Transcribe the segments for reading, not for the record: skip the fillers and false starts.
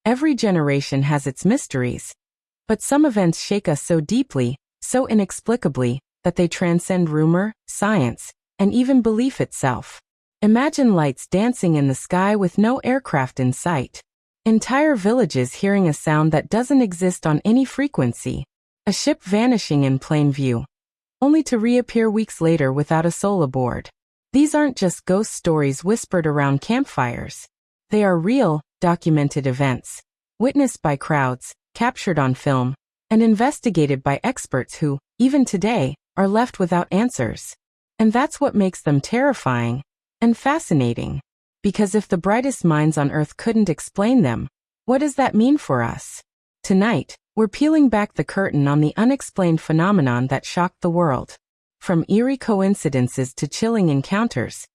Every generation has its mysteries. But some events shake us so deeply, so inexplicably, that they transcend rumor, science, and even belief itself. Imagine lights dancing in the sky with no aircraft in sight. Entire villages hearing a sound that doesn't exist on any frequency. A ship vanishing in plain view, only to reappear weeks later without a soul aboard. These aren't just ghost stories whispered around campfires. They are real, documented events, witnessed by crowds, captured on film, and investigated by experts who, even today, are left without answers. And that's what makes them terrifying and fascinating. Because if the brightest minds on Earth couldn't explain them, what does that mean for us? Tonight, we're peeling back the curtain on the unexplained phenomenon that shocked the world. From eerie coincidences to chilling encounters,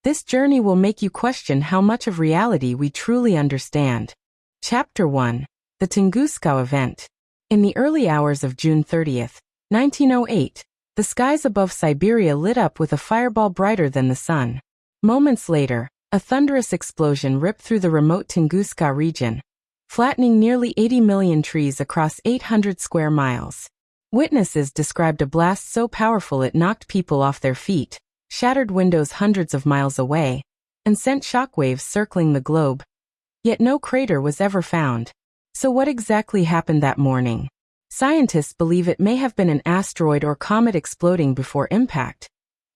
this journey will make you question how much of reality we truly understand. Chapter 1. The Tunguska Event. In the early hours of June 30th, 1908, the skies above Siberia lit up with a fireball brighter than the sun. Moments later, a thunderous explosion ripped through the remote Tunguska region, flattening nearly 80 million trees across 800 square miles. Witnesses described a blast so powerful it knocked people off their feet, shattered windows hundreds of miles away, and sent shockwaves circling the globe. Yet no crater was ever found. So what exactly happened that morning? Scientists believe it may have been an asteroid or comet exploding before impact,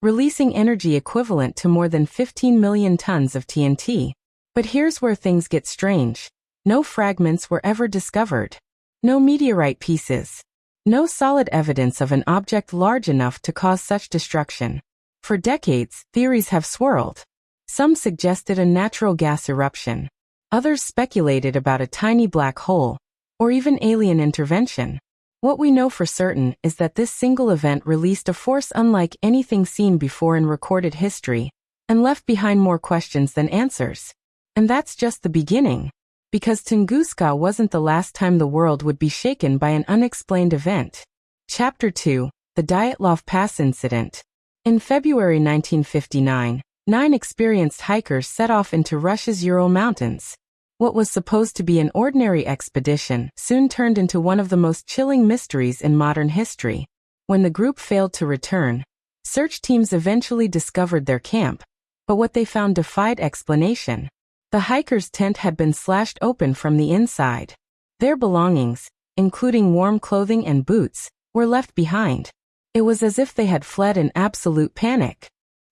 releasing energy equivalent to more than 15 million tons of TNT. But here's where things get strange. No fragments were ever discovered. No meteorite pieces. No solid evidence of an object large enough to cause such destruction. For decades, theories have swirled. Some suggested a natural gas eruption. Others speculated about a tiny black hole, or even alien intervention. What we know for certain is that this single event released a force unlike anything seen before in recorded history, and left behind more questions than answers. And that's just the beginning. Because Tunguska wasn't the last time the world would be shaken by an unexplained event. Chapter 2. The Dyatlov Pass Incident. In February 1959, 9 experienced hikers set off into Russia's Ural Mountains. What was supposed to be an ordinary expedition soon turned into one of the most chilling mysteries in modern history. When the group failed to return, search teams eventually discovered their camp, but what they found defied explanation. The hikers' tent had been slashed open from the inside. Their belongings, including warm clothing and boots, were left behind. It was as if they had fled in absolute panic.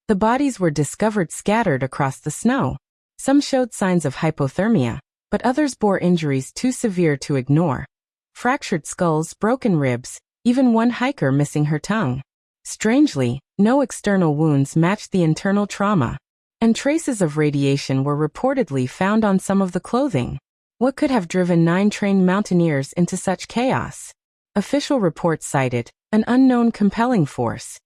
The bodies were discovered scattered across the snow. Some showed signs of hypothermia, but others bore injuries too severe to ignore. Fractured skulls, broken ribs, even one hiker missing her tongue. Strangely, no external wounds matched the internal trauma, and traces of radiation were reportedly found on some of the clothing. What could have driven 9 trained mountaineers into such chaos? Official reports cited an unknown compelling force,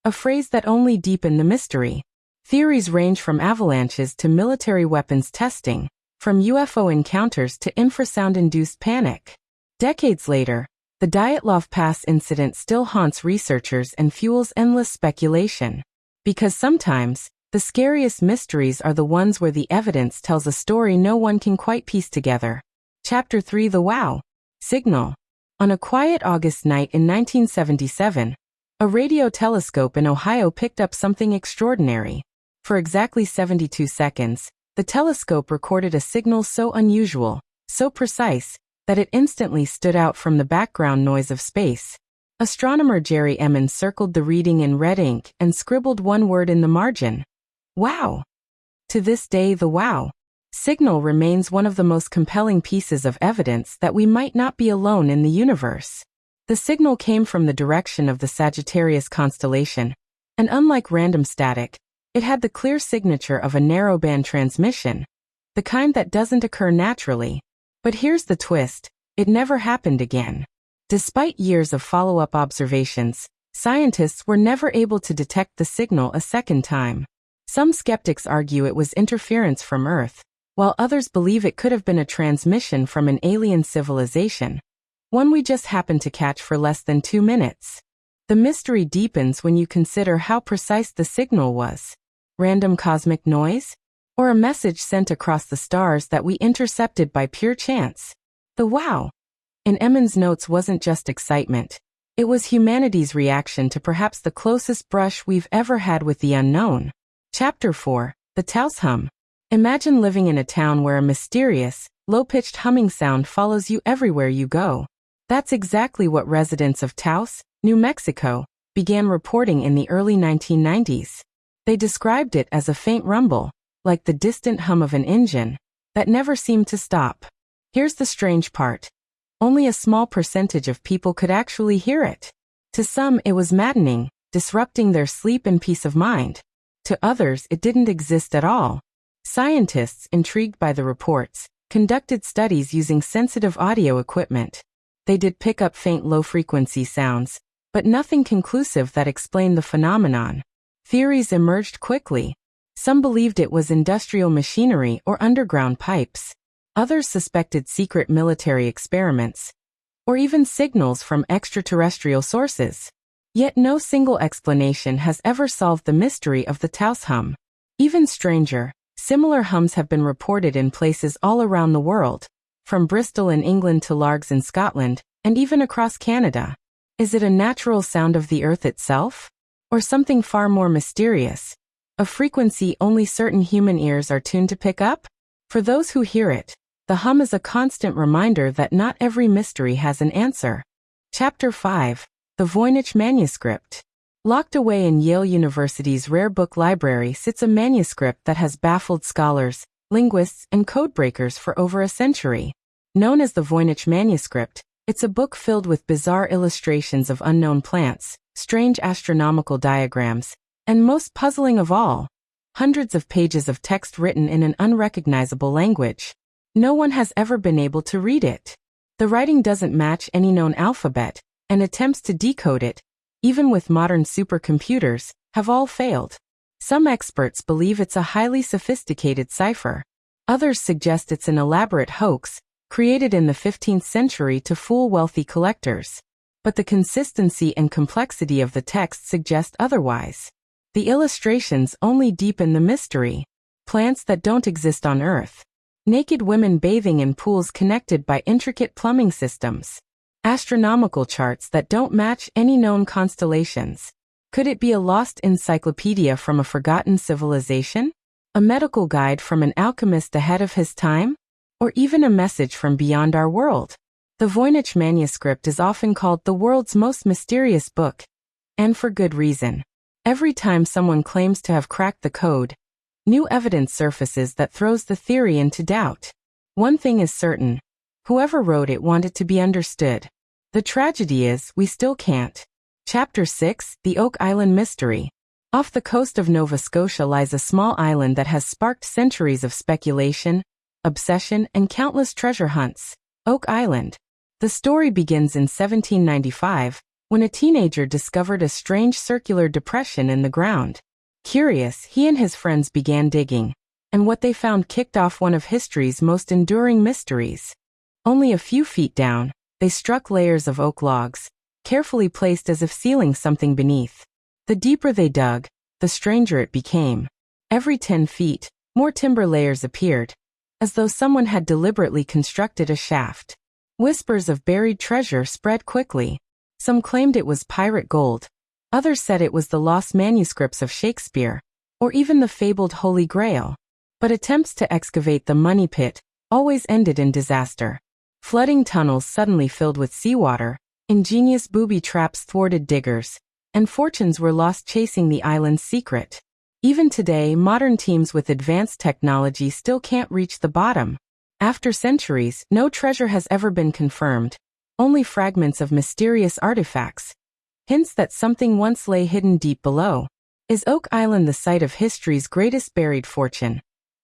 a phrase that only deepened the mystery. Theories range from avalanches to military weapons testing, from UFO encounters to infrasound-induced panic. Decades later, the Dyatlov Pass incident still haunts researchers and fuels endless speculation. Because sometimes, the scariest mysteries are the ones where the evidence tells a story no one can quite piece together. Chapter 3. The Wow Signal. On a quiet August night in 1977, a radio telescope in Ohio picked up something extraordinary. For exactly 72 seconds, the telescope recorded a signal so unusual, so precise, that it instantly stood out from the background noise of space. Astronomer Jerry Emmons circled the reading in red ink and scribbled one word in the margin. Wow! To this day, the wow signal remains one of the most compelling pieces of evidence that we might not be alone in the universe. The signal came from the direction of the Sagittarius constellation, and unlike random static, it had the clear signature of a narrowband transmission, the kind that doesn't occur naturally. But here's the twist, it never happened again. Despite years of follow-up observations, scientists were never able to detect the signal a second time. Some skeptics argue it was interference from Earth, while others believe it could have been a transmission from an alien civilization, one we just happened to catch for less than 2 minutes. The mystery deepens when you consider how precise the signal was. Random cosmic noise? Or a message sent across the stars that we intercepted by pure chance? The wow in Emin's notes wasn't just excitement. It was humanity's reaction to perhaps the closest brush we've ever had with the unknown. Chapter 4. The Taos Hum. Imagine living in a town where a mysterious, low-pitched humming sound follows you everywhere you go. That's exactly what residents of Taos, New Mexico, began reporting in the early 1990s. They described it as a faint rumble, like the distant hum of an engine, that never seemed to stop. Here's the strange part. Only a small percentage of people could actually hear it. To some, it was maddening, disrupting their sleep and peace of mind. To others, it didn't exist at all. Scientists, intrigued by the reports, conducted studies using sensitive audio equipment. They did pick up faint low-frequency sounds, but nothing conclusive that explained the phenomenon. Theories emerged quickly. Some believed it was industrial machinery or underground pipes. Others suspected secret military experiments, or even signals from extraterrestrial sources. Yet no single explanation has ever solved the mystery of the Taos hum. Even stranger, similar hums have been reported in places all around the world, from Bristol in England to Largs in Scotland, and even across Canada. Is it a natural sound of the earth itself? Or something far more mysterious? A frequency only certain human ears are tuned to pick up? For those who hear it, the hum is a constant reminder that not every mystery has an answer. Chapter 5. The Voynich Manuscript. Locked away in Yale University's rare book library sits a manuscript that has baffled scholars, linguists, and codebreakers for over a century. Known as the Voynich Manuscript, it's a book filled with bizarre illustrations of unknown plants, strange astronomical diagrams, and most puzzling of all, hundreds of pages of text written in an unrecognizable language. No one has ever been able to read it. The writing doesn't match any known alphabet, and attempts to decode it, even with modern supercomputers, have all failed. Some experts believe it's a highly sophisticated cipher. Others suggest it's an elaborate hoax, created in the 15th century to fool wealthy collectors. But the consistency and complexity of the text suggest otherwise. The illustrations only deepen the mystery. Plants that don't exist on Earth. Naked women bathing in pools connected by intricate plumbing systems. Astronomical charts that don't match any known constellations. Could it be a lost encyclopedia from a forgotten civilization? A medical guide from an alchemist ahead of his time? Or even a message from beyond our world? The Voynich Manuscript is often called the world's most mysterious book. And for good reason. Every time someone claims to have cracked the code, new evidence surfaces that throws the theory into doubt. One thing is certain. Whoever wrote it wanted to be understood. The tragedy is, we still can't. Chapter 6. The Oak Island Mystery. Off the coast of Nova Scotia lies a small island that has sparked centuries of speculation, obsession, and countless treasure hunts. Oak Island. The story begins in 1795, when a teenager discovered a strange circular depression in the ground. Curious, he and his friends began digging, and what they found kicked off one of history's most enduring mysteries. Only a few feet down, they struck layers of oak logs, carefully placed as if sealing something beneath. The deeper they dug, the stranger it became. Every 10 feet, more timber layers appeared, as though someone had deliberately constructed a shaft. Whispers of buried treasure spread quickly. Some claimed it was pirate gold. Others said it was the lost manuscripts of Shakespeare, or even the fabled Holy Grail. But attempts to excavate the money pit always ended in disaster. Flooding tunnels suddenly filled with seawater, ingenious booby traps thwarted diggers, and fortunes were lost chasing the island's secret. Even today, modern teams with advanced technology still can't reach the bottom. After centuries, no treasure has ever been confirmed, only fragments of mysterious artifacts. Hints that something once lay hidden deep below. Is Oak Island the site of history's greatest buried fortune?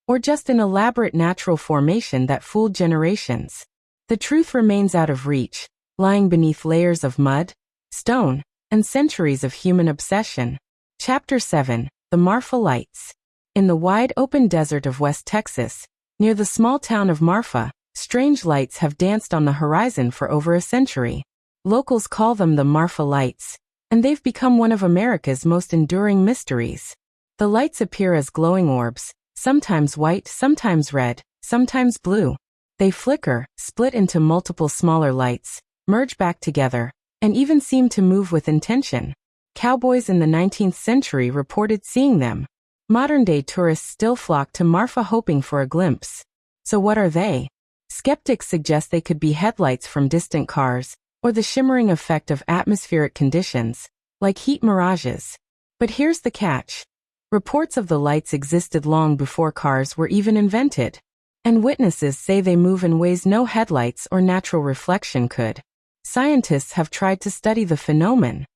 Or just an elaborate natural formation that fooled generations? The truth remains out of reach, lying beneath layers of mud, stone, and centuries of human obsession. Chapter 7. The Marfa Lights. In the wide open desert of West Texas, near the small town of Marfa, strange lights have danced on the horizon for over a century. Locals call them the Marfa Lights, and they've become one of America's most enduring mysteries. The lights appear as glowing orbs, sometimes white, sometimes red, sometimes blue. They flicker, split into multiple smaller lights, merge back together, and even seem to move with intention. Cowboys in the 19th century reported seeing them. Modern-day tourists still flock to Marfa hoping for a glimpse. So what are they? Skeptics suggest they could be headlights from distant cars, or the shimmering effect of atmospheric conditions, like heat mirages. But here's the catch. Reports of the lights existed long before cars were even invented. And witnesses say they move in ways no headlights or natural reflection could. Scientists have tried to study the phenomenon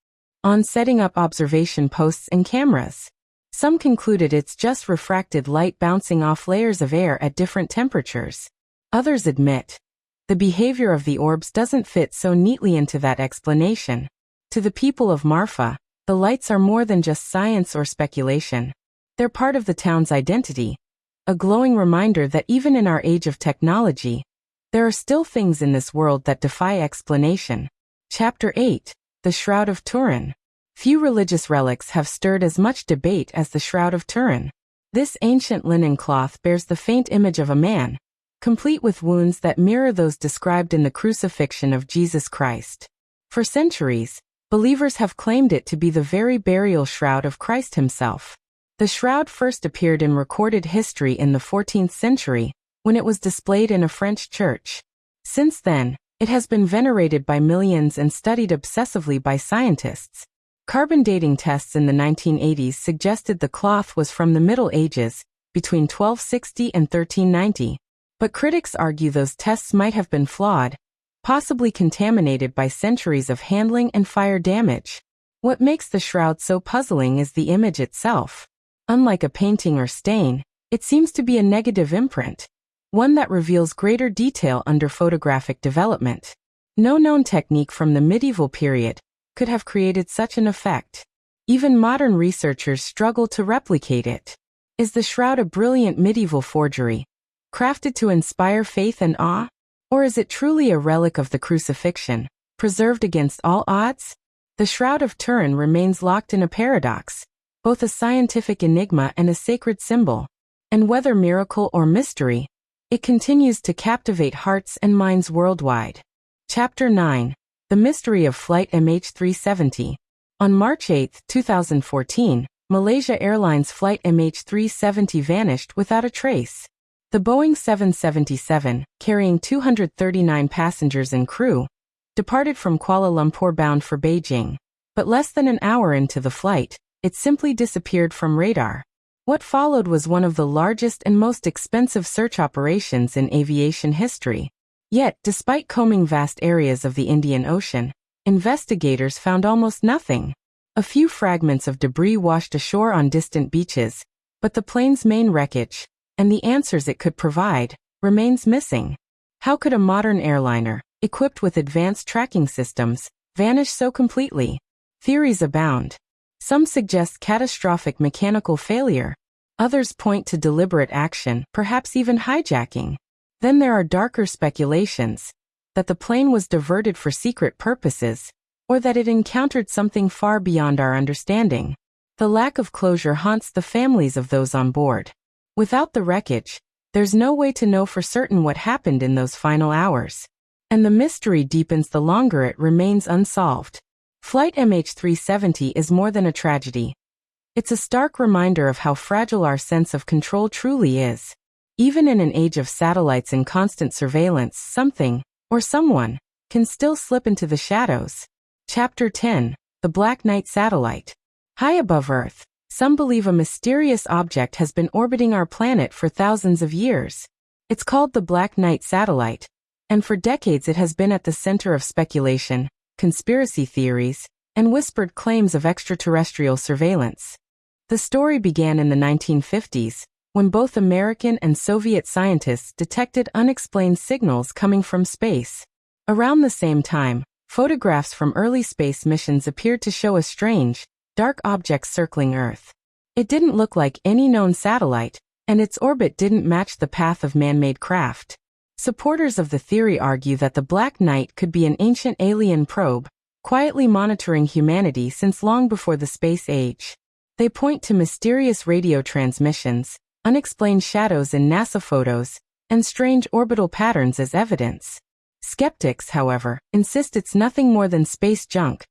on setting up observation posts and cameras. Some concluded it's just refracted light bouncing off layers of air at different temperatures. Others admit the behavior of the orbs doesn't fit so neatly into that explanation. To the people of Marfa, the lights are more than just science or speculation. They're part of the town's identity, a glowing reminder that even in our age of technology, there are still things in this world that defy explanation. Chapter 8. The Shroud of Turin. Few religious relics have stirred as much debate as the Shroud of Turin. This ancient linen cloth bears the faint image of a man, complete with wounds that mirror those described in the crucifixion of Jesus Christ. For centuries, believers have claimed it to be the very burial shroud of Christ himself. The shroud first appeared in recorded history in the 14th century, when it was displayed in a French church. Since then, it has been venerated by millions and studied obsessively by scientists. Carbon dating tests in the 1980s suggested the cloth was from the Middle Ages, between 1260 and 1390. But critics argue those tests might have been flawed, possibly contaminated by centuries of handling and fire damage. What makes the shroud so puzzling is the image itself. Unlike a painting or stain, it seems to be a negative imprint, one that reveals greater detail under photographic development. No known technique from the medieval period could have created such an effect. Even modern researchers struggle to replicate it. Is the shroud a brilliant medieval forgery, crafted to inspire faith and awe? Or is it truly a relic of the crucifixion, preserved against all odds? The Shroud of Turin remains locked in a paradox, both a scientific enigma and a sacred symbol. And whether miracle or mystery, it continues to captivate hearts and minds worldwide. Chapter 9. The Mystery of Flight MH370. On March 8, 2014, Malaysia Airlines Flight MH370 vanished without a trace. The Boeing 777, carrying 239 passengers and crew, departed from Kuala Lumpur bound for Beijing. But less than an hour into the flight, it simply disappeared from radar. What followed was one of the largest and most expensive search operations in aviation history. Yet, despite combing vast areas of the Indian Ocean, investigators found almost nothing. A few fragments of debris washed ashore on distant beaches, but the plane's main wreckage, and the answers it could provide, remains missing. How could a modern airliner, equipped with advanced tracking systems, vanish so completely? Theories abound. Some suggest catastrophic mechanical failure. Others point to deliberate action, perhaps even hijacking. Then there are darker speculations that the plane was diverted for secret purposes, or that it encountered something far beyond our understanding. The lack of closure haunts the families of those on board. Without the wreckage, there's no way to know for certain what happened in those final hours. And the mystery deepens the longer it remains unsolved. Flight MH370 is more than a tragedy. It's a stark reminder of how fragile our sense of control truly is. Even in an age of satellites and constant surveillance, something, or someone, can still slip into the shadows. Chapter 10. The Black Knight Satellite. High above Earth, some believe a mysterious object has been orbiting our planet for thousands of years. It's called the Black Knight Satellite, and for decades it has been at the center of speculation, conspiracy theories, and whispered claims of extraterrestrial surveillance. The story began in the 1950s, when both American and Soviet scientists detected unexplained signals coming from space. Around the same time, photographs from early space missions appeared to show a strange, dark object circling Earth. It didn't look like any known satellite, and its orbit didn't match the path of man-made craft. Supporters of the theory argue that the Black Knight could be an ancient alien probe, quietly monitoring humanity since long before the space age. They point to mysterious radio transmissions, unexplained shadows in NASA photos, and strange orbital patterns as evidence. Skeptics, however, insist it's nothing more than space junk,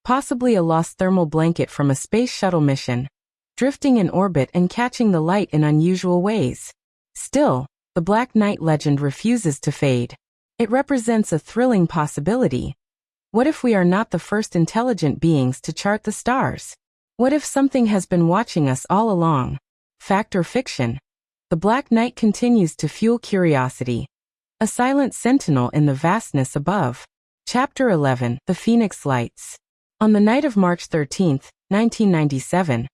possibly a lost thermal blanket from a space shuttle mission, drifting in orbit and catching the light in unusual ways. Still, the Black Knight legend refuses to fade. It represents a thrilling possibility. What if we are not the first intelligent beings to chart the stars? What if something has been watching us all along? Fact or fiction? The Black Knight continues to fuel curiosity. A silent sentinel in the vastness above. Chapter 11, The Phoenix Lights. On the night of March 13, 1997,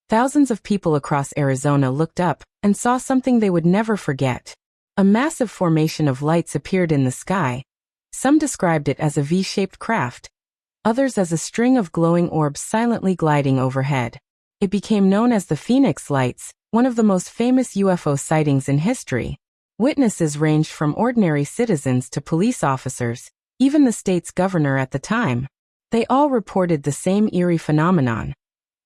thousands of people across Arizona looked up and saw something they would never forget. A massive formation of lights appeared in the sky. Some described it as a V-shaped craft, others as a string of glowing orbs silently gliding overhead. It became known as the Phoenix Lights, one of the most famous UFO sightings in history. Witnesses ranged from ordinary citizens to police officers, even the state's governor at the time. They all reported the same eerie phenomenon.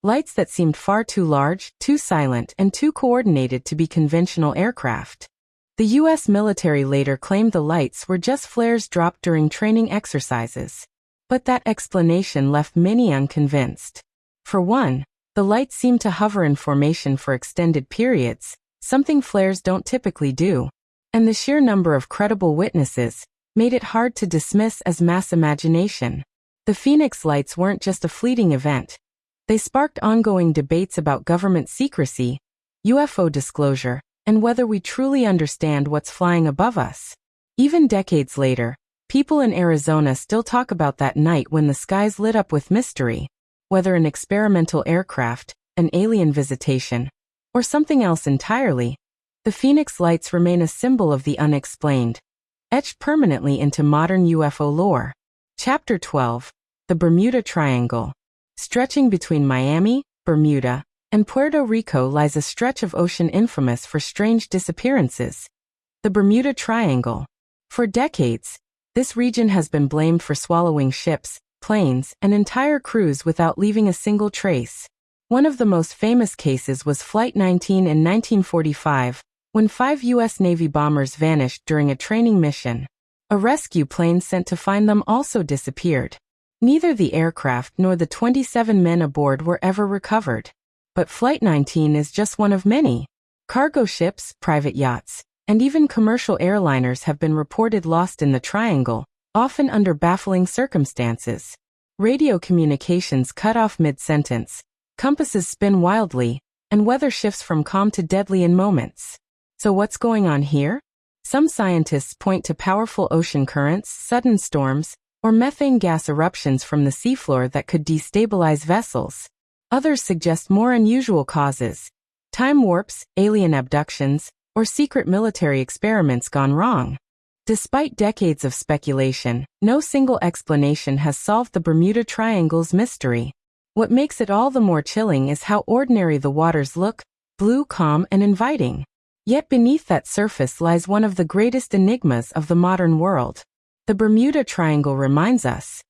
Lights that seemed far too large, too silent, and too coordinated to be conventional aircraft. The U.S. military later claimed the lights were just flares dropped during training exercises. But that explanation left many unconvinced. For one, the lights seemed to hover in formation for extended periods, something flares don't typically do. And the sheer number of credible witnesses made it hard to dismiss as mass imagination. The Phoenix Lights weren't just a fleeting event. They sparked ongoing debates about government secrecy, UFO disclosure, and whether we truly understand what's flying above us. Even decades later, people in Arizona still talk about that night when the skies lit up with mystery. Whether an experimental aircraft, an alien visitation, or something else entirely, the Phoenix Lights remain a symbol of the unexplained, etched permanently into modern UFO lore. Chapter 12, The Bermuda Triangle. Stretching between Miami, Bermuda, and Puerto Rico lies a stretch of ocean infamous for strange disappearances. The Bermuda Triangle. For decades, this region has been blamed for swallowing ships, planes, and entire crews without leaving a single trace. One of the most famous cases was Flight 19 in 1945, when 5 U.S. Navy bombers vanished during a training mission. A rescue plane sent to find them also disappeared. Neither the aircraft nor the 27 men aboard were ever recovered. But Flight 19 is just one of many. Cargo ships, private yachts, and even commercial airliners have been reported lost in the triangle, often under baffling circumstances. Radio communications cut off mid-sentence, compasses spin wildly, and weather shifts from calm to deadly in moments. So what's going on here? Some scientists point to powerful ocean currents, sudden storms, or methane gas eruptions from the seafloor that could destabilize vessels. Others suggest more unusual causes: time warps, alien abductions, or secret military experiments gone wrong. Despite decades of speculation, no single explanation has solved the Bermuda Triangle's mystery. What makes it all the more chilling is how ordinary the waters look: blue, calm, and inviting. Yet beneath that surface lies one of the greatest enigmas of the modern world. The Bermuda Triangle reminds us,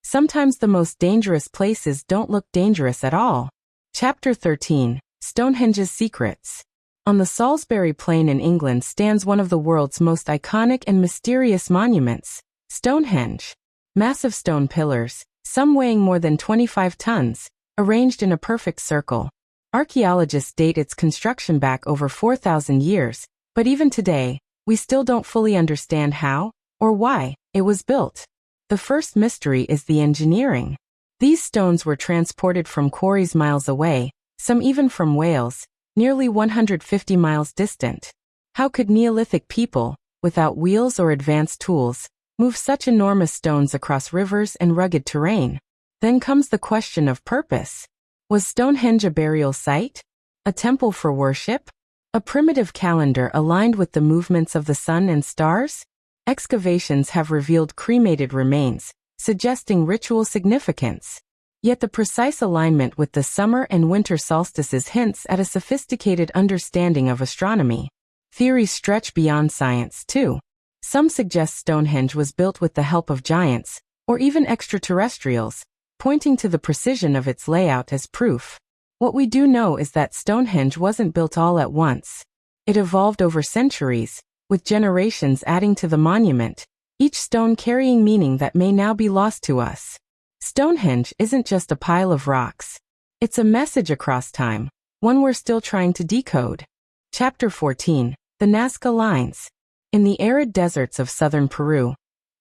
sometimes the most dangerous places don't look dangerous at all. Chapter 13, Stonehenge's Secrets. On the Salisbury Plain in England stands one of the world's most iconic and mysterious monuments, Stonehenge. Massive stone pillars, some weighing more than 25 tons, arranged in a perfect circle. Archaeologists date its construction back over 4,000 years, but even today, we still don't fully understand how, or why, it was built. The first mystery is the engineering. These stones were transported from quarries miles away, some even from Wales, nearly 150 miles distant. How could Neolithic people, without wheels or advanced tools, move such enormous stones across rivers and rugged terrain? Then comes the question of purpose. Was Stonehenge a burial site? A temple for worship? A primitive calendar aligned with the movements of the sun and stars? Excavations have revealed cremated remains, suggesting ritual significance. Yet the precise alignment with the summer and winter solstices hints at a sophisticated understanding of astronomy. Theories stretch beyond science, too. Some suggest Stonehenge was built with the help of giants, or even extraterrestrials, pointing to the precision of its layout as proof. What we do know is that Stonehenge wasn't built all at once. It evolved over centuries, with generations adding to the monument, each stone carrying meaning that may now be lost to us. Stonehenge isn't just a pile of rocks. It's a message across time, one we're still trying to decode. Chapter 14. The Nazca Lines. In the arid deserts of southern Peru,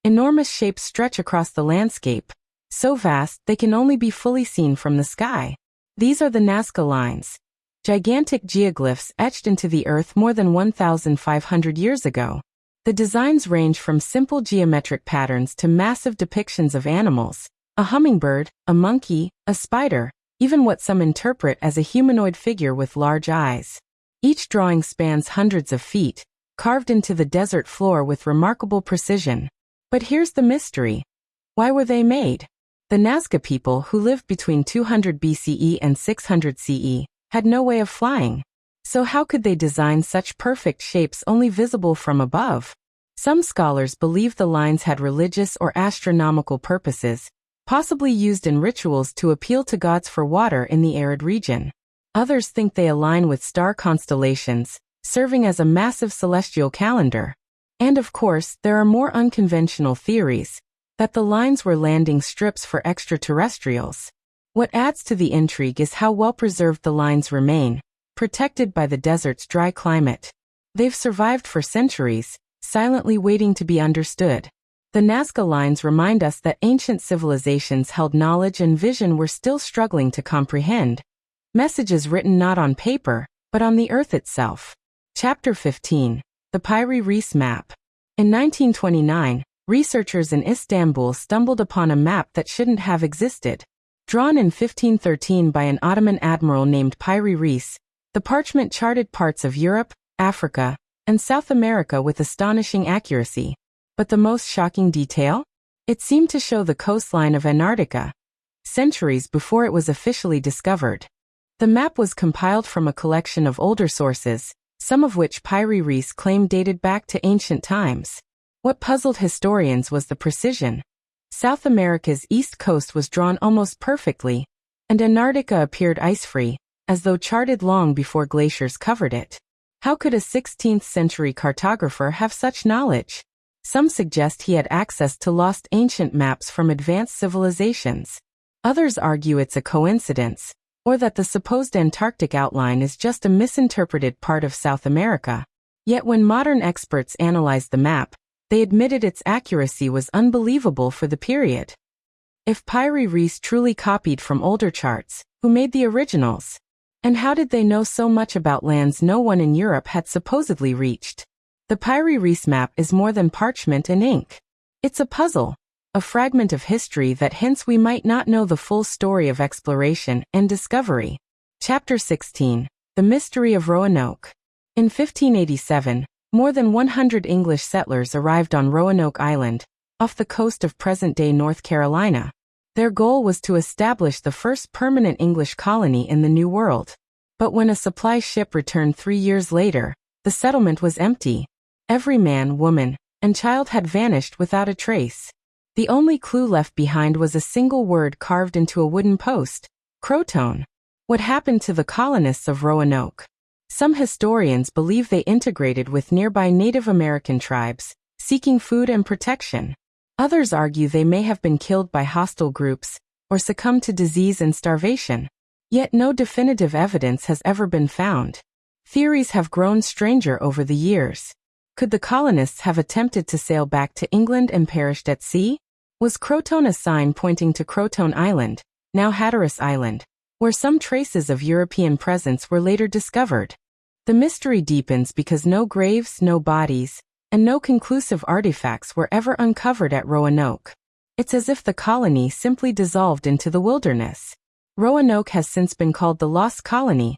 enormous shapes stretch across the landscape, so vast they can only be fully seen from the sky. These are the Nazca Lines, gigantic geoglyphs etched into the earth more than 1,500 years ago. The designs range from simple geometric patterns to massive depictions of animals, a hummingbird, a monkey, a spider, even what some interpret as a humanoid figure with large eyes. Each drawing spans hundreds of feet, carved into the desert floor with remarkable precision. But here's the mystery. Why were they made? The Nazca people, who lived between 200 BCE and 600 CE, had no way of flying. So how could they design such perfect shapes only visible from above? Some scholars believe the lines had religious or astronomical purposes, possibly used in rituals to appeal to gods for water in the arid region. Others think they align with star constellations, serving as a massive celestial calendar. And of course, there are more unconventional theories, that the lines were landing strips for extraterrestrials. What adds to the intrigue is how well preserved the lines remain, protected by the desert's dry climate. They've survived for centuries, silently waiting to be understood. The Nazca Lines remind us that ancient civilizations held knowledge and vision we're still struggling to comprehend. Messages written not on paper, but on the earth itself. Chapter 15. The Piri Reis Map. In 1929, researchers in Istanbul stumbled upon a map that shouldn't have existed. Drawn in 1513 by an Ottoman admiral named Piri Reis, the parchment charted parts of Europe, Africa, and South America with astonishing accuracy. But the most shocking detail? It seemed to show the coastline of Antarctica, centuries before it was officially discovered. The map was compiled from a collection of older sources, some of which Piri Reis claimed dated back to ancient times. What puzzled historians was the precision. South America's east coast was drawn almost perfectly, and Antarctica appeared ice-free, as though charted long before glaciers covered it. How could a 16th-century cartographer have such knowledge? Some suggest he had access to lost ancient maps from advanced civilizations. Others argue it's a coincidence, or that the supposed Antarctic outline is just a misinterpreted part of South America. Yet when modern experts analyzed the map, they admitted its accuracy was unbelievable for the period. If Piri Reis truly copied from older charts, who made the originals? And how did they know so much about lands no one in Europe had supposedly reached? The Piri Reis map is more than parchment and ink. It's a puzzle, a fragment of history that hints we might not know the full story of exploration and discovery. Chapter 16. The Mystery of Roanoke. In 1587, more than 100 English settlers arrived on Roanoke Island, off the coast of present-day North Carolina. Their goal was to establish the first permanent English colony in the New World. But when a supply ship returned 3 years later, the settlement was empty. Every man, woman, and child had vanished without a trace. The only clue left behind was a single word carved into a wooden post: Croton. What happened to the colonists of Roanoke? Some historians believe they integrated with nearby Native American tribes, seeking food and protection. Others argue they may have been killed by hostile groups, or succumbed to disease and starvation. Yet no definitive evidence has ever been found. Theories have grown stranger over the years. Could the colonists have attempted to sail back to England and perished at sea? Was Croton a sign pointing to Croton Island, now Hatteras Island, where some traces of European presence were later discovered? The mystery deepens because no graves, no bodies, and no conclusive artifacts were ever uncovered at Roanoke. It's as if the colony simply dissolved into the wilderness. Roanoke has since been called the Lost Colony,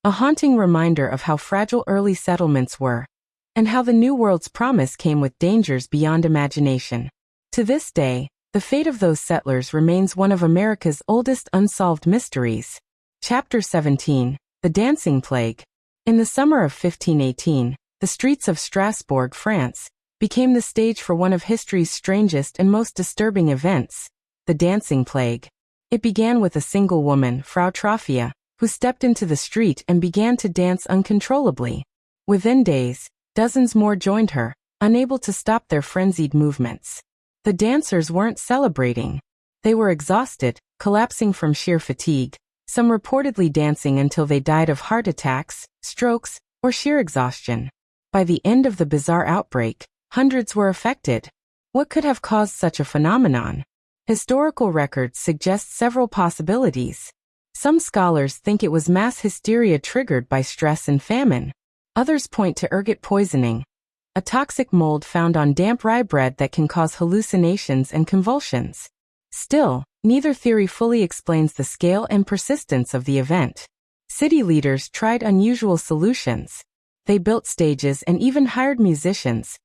a haunting reminder of how fragile early settlements were, and how the New World's promise came with dangers beyond imagination. To this day, the fate of those settlers remains one of America's oldest unsolved mysteries. Chapter 17. The Dancing Plague. In the summer of 1518, the streets of Strasbourg, France, became the stage for one of history's strangest and most disturbing events, the Dancing Plague. It began with a single woman, Frau Troffea, who stepped into the street and began to dance uncontrollably. Within days, dozens more joined her, unable to stop their frenzied movements. The dancers weren't celebrating. They were exhausted, collapsing from sheer fatigue, some reportedly dancing until they died of heart attacks, strokes, or sheer exhaustion. By the end of the bizarre outbreak, hundreds were affected. What could have caused such a phenomenon? Historical records suggest several possibilities. Some scholars think it was mass hysteria triggered by stress and famine. Others point to ergot poisoning, a toxic mold found on damp rye bread that can cause hallucinations and convulsions. Still, neither theory fully explains the scale and persistence of the event. City leaders tried unusual solutions. They built stages and even hired musicians,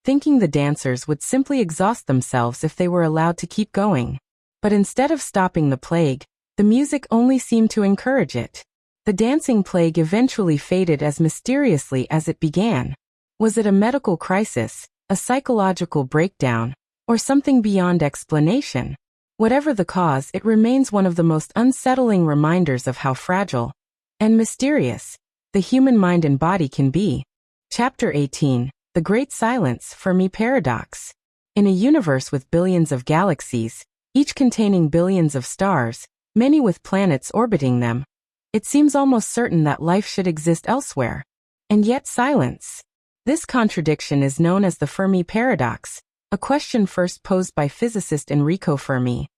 thinking the dancers would simply exhaust themselves if they were allowed to keep going. But instead of stopping the plague, the music only seemed to encourage it. The dancing plague eventually faded as mysteriously as it began. Was it a medical crisis, a psychological breakdown, or something beyond explanation? Whatever the cause, it remains one of the most unsettling reminders of how fragile and mysterious the human mind and body can be. Chapter 18. The Great Silence, Fermi Paradox. In a universe with billions of galaxies, each containing billions of stars, many with planets orbiting them, it seems almost certain that life should exist elsewhere. And yet silence. This contradiction is known as the Fermi Paradox, a question first posed by physicist Enrico Fermi.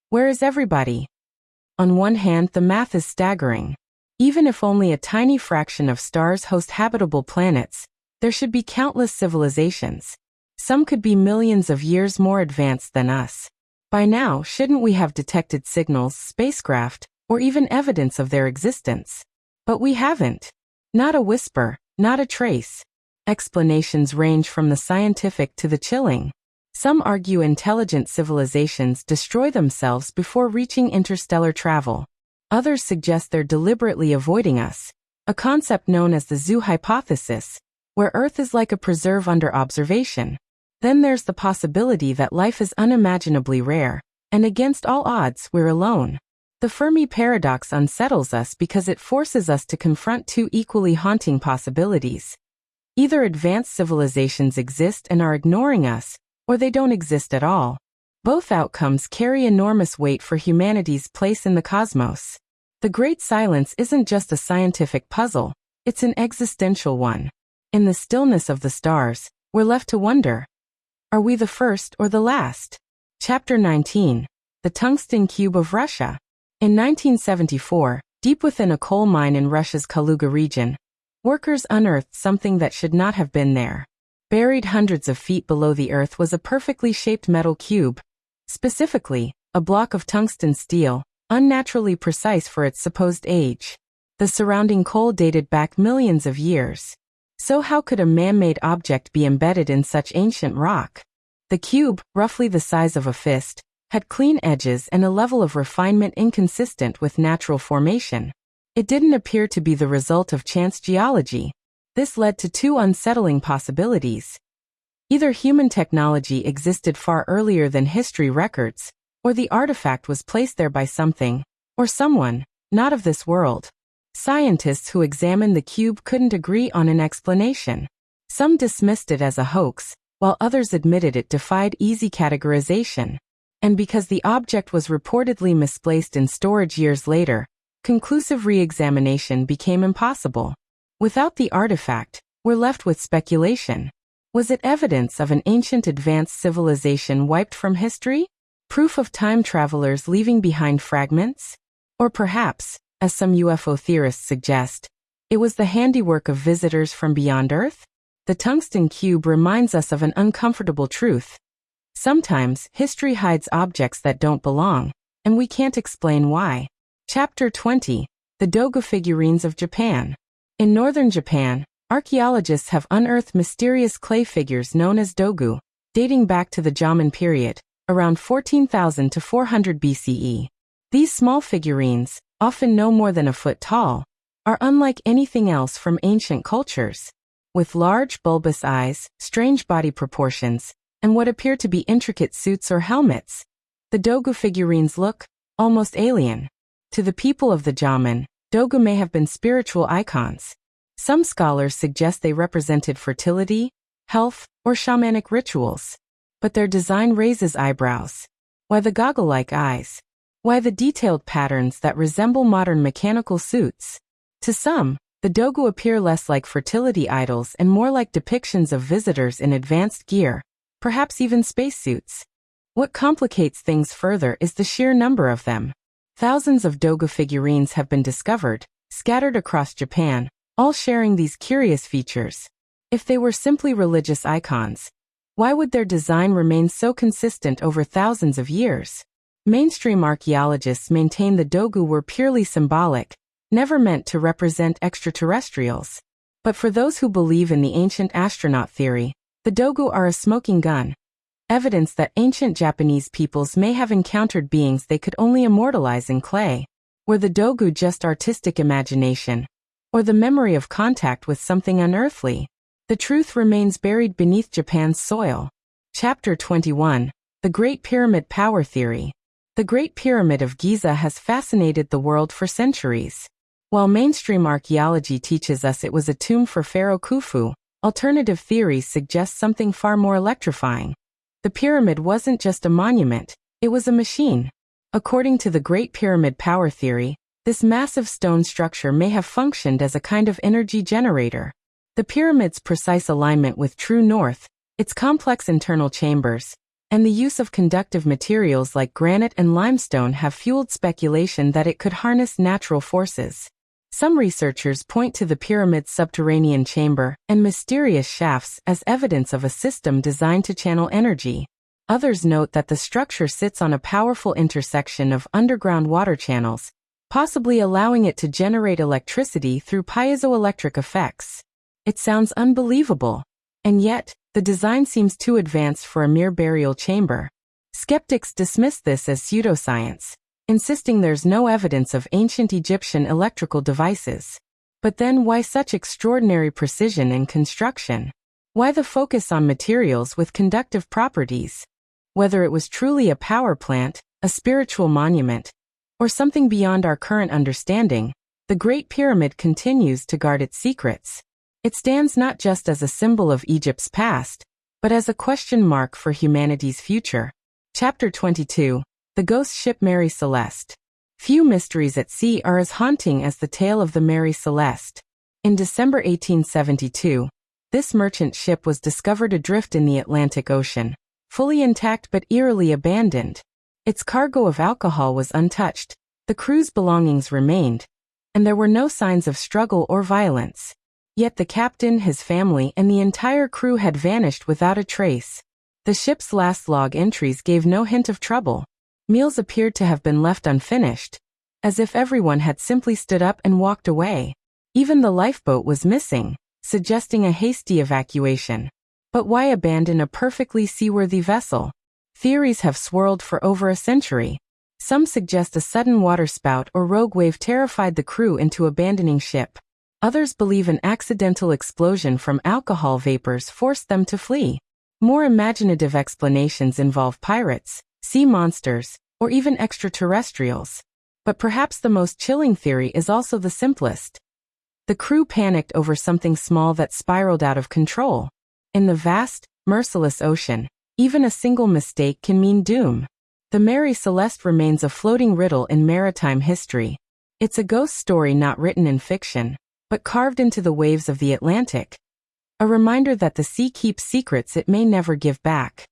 Where is everybody? On one hand, the math is staggering. Even if only a tiny fraction of stars host habitable planets, there should be countless civilizations. Some could be millions of years more advanced than us. By now, shouldn't we have detected signals, spacecraft, or even evidence of their existence? But we haven't. Not a whisper, not a trace. Explanations range from the scientific to the chilling. Some argue intelligent civilizations destroy themselves before reaching interstellar travel. Others suggest they're deliberately avoiding us, a concept known as the zoo hypothesis, where Earth is like a preserve under observation. Then there's the possibility that life is unimaginably rare, and against all odds, we're alone. The Fermi paradox unsettles us because it forces us to confront two equally haunting possibilities. Either advanced civilizations exist and are ignoring us, or they don't exist at all. Both outcomes carry enormous weight for humanity's place in the cosmos. The Great Silence isn't just a scientific puzzle, it's an existential one. In the stillness of the stars, we're left to wonder, are we the first or the last? Chapter 19. The Tungsten Cube of Russia. In 1974, deep within a coal mine in Russia's Kaluga region, workers unearthed something that should not have been there. Buried hundreds of feet below the earth was a perfectly shaped metal cube. Specifically, a block of tungsten steel, unnaturally precise for its supposed age. The surrounding coal dated back millions of years. So how could a man-made object be embedded in such ancient rock? The cube, roughly the size of a fist, had clean edges and a level of refinement inconsistent with natural formation. It didn't appear to be the result of chance geology. This led to two unsettling possibilities. Either human technology existed far earlier than history records, or the artifact was placed there by something, or someone, not of this world. Scientists who examined the cube couldn't agree on an explanation. Some dismissed it as a hoax, while others admitted it defied easy categorization. And because the object was reportedly misplaced in storage years later, conclusive re-examination became impossible. Without the artifact, we're left with speculation. Was it evidence of an ancient advanced civilization wiped from history? Proof of time travelers leaving behind fragments? Or perhaps, as some UFO theorists suggest, it was the handiwork of visitors from beyond Earth? The tungsten cube reminds us of an uncomfortable truth. Sometimes, history hides objects that don't belong, and we can't explain why. Chapter 20. The Dogu Figurines of Japan. In northern Japan, archaeologists have unearthed mysterious clay figures known as dogu, dating back to the Jomon period, around 14,000 to 400 BCE. These small figurines, often no more than a foot tall, are unlike anything else from ancient cultures. With large, bulbous eyes, strange body proportions, and what appear to be intricate suits or helmets, the dogu figurines look almost alien. To the people of the Jomon, Dogu may have been spiritual icons. Some scholars suggest they represented fertility, health, or shamanic rituals. But their design raises eyebrows. Why the goggle-like eyes? Why the detailed patterns that resemble modern mechanical suits? To some, the dogu appear less like fertility idols and more like depictions of visitors in advanced gear, perhaps even spacesuits. What complicates things further is the sheer number of them. Thousands of dogu figurines have been discovered, scattered across Japan, all sharing these curious features. If they were simply religious icons, why would their design remain so consistent over thousands of years? Mainstream archaeologists maintain the dogu were purely symbolic, never meant to represent extraterrestrials. But for those who believe in the ancient astronaut theory, the dogu are a smoking gun. Evidence that ancient Japanese peoples may have encountered beings they could only immortalize in clay. Were the dogu just artistic imagination? Or the memory of contact with something unearthly? The truth remains buried beneath Japan's soil. Chapter 21. The Great Pyramid Power Theory. The Great Pyramid of Giza has fascinated the world for centuries. While mainstream archaeology teaches us it was a tomb for Pharaoh Khufu, alternative theories suggest something far more electrifying. The pyramid wasn't just a monument, it was a machine. According to the Great Pyramid Power Theory, this massive stone structure may have functioned as a kind of energy generator. The pyramid's precise alignment with true north, its complex internal chambers, and the use of conductive materials like granite and limestone have fueled speculation that it could harness natural forces. Some researchers point to the pyramid's subterranean chamber and mysterious shafts as evidence of a system designed to channel energy. Others note that the structure sits on a powerful intersection of underground water channels, possibly allowing it to generate electricity through piezoelectric effects. It sounds unbelievable. And yet, the design seems too advanced for a mere burial chamber. Skeptics dismiss this as pseudoscience, insisting there's no evidence of ancient Egyptian electrical devices. But then why such extraordinary precision in construction? Why the focus on materials with conductive properties? Whether it was truly a power plant, a spiritual monument, or something beyond our current understanding, the Great Pyramid continues to guard its secrets. It stands not just as a symbol of Egypt's past, but as a question mark for humanity's future. Chapter 22. The Ghost Ship Mary Celeste. Few mysteries at sea are as haunting as the tale of the Mary Celeste. In December 1872, this merchant ship was discovered adrift in the Atlantic Ocean, fully intact but eerily abandoned. Its cargo of alcohol was untouched, the crew's belongings remained, and there were no signs of struggle or violence. Yet the captain, his family, and the entire crew had vanished without a trace. The ship's last log entries gave no hint of trouble. Meals appeared to have been left unfinished, as if everyone had simply stood up and walked away. Even the lifeboat was missing, suggesting a hasty evacuation. But why abandon a perfectly seaworthy vessel? Theories have swirled for over a century. Some suggest a sudden waterspout or rogue wave terrified the crew into abandoning ship. Others believe an accidental explosion from alcohol vapors forced them to flee. More imaginative explanations involve pirates, sea monsters, or even extraterrestrials. But perhaps the most chilling theory is also the simplest. The crew panicked over something small that spiraled out of control. In the vast, merciless ocean, even a single mistake can mean doom. The Mary Celeste remains a floating riddle in maritime history. It's a ghost story not written in fiction, but carved into the waves of the Atlantic. A reminder that the sea keeps secrets it may never give back.